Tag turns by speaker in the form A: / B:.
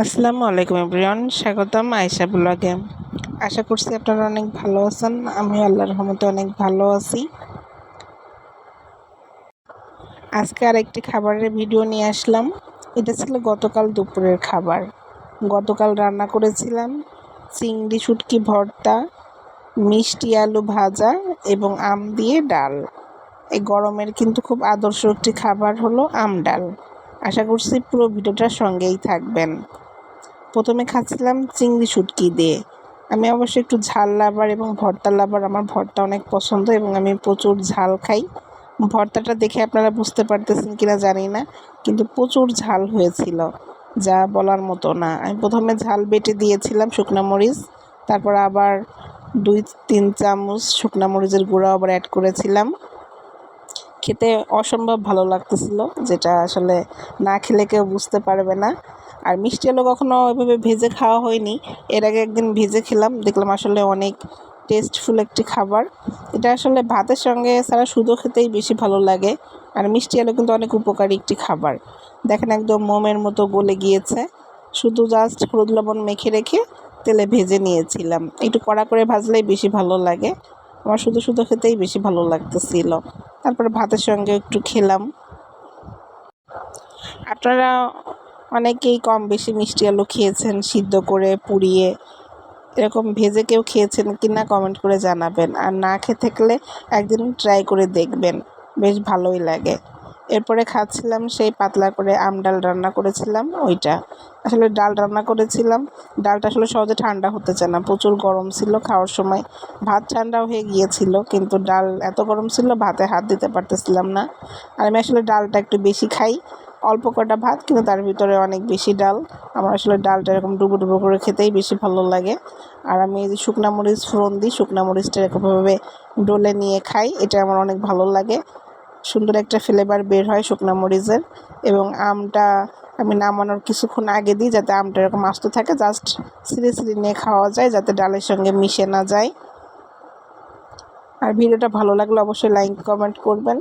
A: আসসালামু আলাইকুম এভরিওয়ান, স্বাগতম আয়েশা ব্লগে। আশা করছি আপনারা অনেক ভালো আছেন। আমি আল্লাহর রহমতে অনেক ভালো আছি। আজকে আরেকটি খাবারের ভিডিও নিয়ে আসলাম। এটা ছিল গতকাল দুপুরের খাবার। গতকাল রান্না করেছিলাম চিংড়ি শুটকি ভর্তা, মিষ্টি আলু ভাজা এবং আম দিয়ে ডাল। এই গরমের কিন্তু খুব আদর্শ একটি খাবার হলো আম ডাল। আশা করছি পুরো ভিডিওটার সঙ্গেই থাকবেন। প্রথমে খাচ্ছিলাম চিংড়ি শুটকি দিয়ে। আমি অবশ্যই একটু ঝাল লাভার এবং ভর্তা লাভার। আমার ভর্তা অনেক পছন্দ এবং আমি প্রচুর ঝাল খাই। ভর্তাটা দেখে আপনারা বুঝতে পারতেছেন কিনা জানি না, কিন্তু প্রচুর ঝাল হয়েছিল, যা বলার মতো না। আমি প্রথমে ঝাল বেটে দিয়েছিলাম শুকনো মরিচ, তারপর আবার 2-3 চামচ শুকনো মরিচের গুঁড়ো আবার অ্যাড করেছিলাম। খেতে অসম্ভব ভালো লাগতেছিল, যেটা আসলে না খেলে কেউ বুঝতে পারবে না। আর মিষ্টি আলু কখনো ওইভাবে ভেজে খাওয়া হয়নি। এর আগে একদিন ভেজে খেলাম, দেখলাম আসলে অনেক টেস্টফুল একটি খাবার। এটা আসলে ভাতের সঙ্গে ছাড়া শুধু খেতেই বেশি ভালো লাগে। আর মিষ্টি আলু কিন্তু অনেক উপকারী একটি খাবার। দেখেন একদম মোমের মতো গলে গিয়েছে। শুধু জাস্ট হলুদ লবণ মেখে রেখে তেলে ভেজে নিয়েছিলাম। একটু কড়া করে ভাজলেই বেশি ভালো লাগে। আমার শুধু শুধু খেতেই বেশি ভালো লাগতেছিল। তারপরে ভাতের সঙ্গে একটু খেলাম। আপনারা অনেকেই কম বেশি মিষ্টি আলু খেয়েছেন সিদ্ধ করে, পুড়িয়ে, এরকম ভেজে কেউ খেয়েছেন কি না কমেন্ট করে জানাবেন। আর না খেয়ে থাকলে একদিন ট্রাই করে দেখবেন, বেশ ভালোই লাগে। এরপরে খাচ্ছিলাম সেই পাতলা করে আম ডাল রান্না করেছিলাম। ওইটা আসলে ডাল রান্না করেছিলাম, ডালটা আসলে সহজে ঠান্ডা হতে চায় না, প্রচুর গরম ছিল খাওয়ার সময়। ভাত ঠান্ডাও হয়ে গিয়েছিল, কিন্তু ডাল এত গরম ছিল ভাতে হাত দিতে পারতেছিলাম না। আর আমি আসলে ডালটা একটু বেশি খাই, অল্প কটা ভাত কিন্তু তার ভিতরে অনেক বেশি ডাল। আমার আসলে ডালটা এরকম ডুবো ডুবো করে খেতেই বেশি ভালো লাগে। আর আমি এই যে শুকনো মরিচ ফোড়ন দিই, শুকনো মরিচটা এরকমভাবে ডলে নিয়ে খাই, এটা আমার অনেক ভালো লাগে। সুন্দর একটা ফ্লেভার বের হয় শুকনো মরিচের। এবং আমটা আমি নামানোর কিছুক্ষণ আগে দিই, যাতে আমটা এরকম আস্ত থাকে, জাস্ট ছিঁড়ে ছিঁড়ে নিয়ে খাওয়া যায়, যাতে ডালের সঙ্গে মিশে না যায়। আর ভিডিওটা ভালো লাগলে অবশ্যই লাইক কমেন্ট করবেন।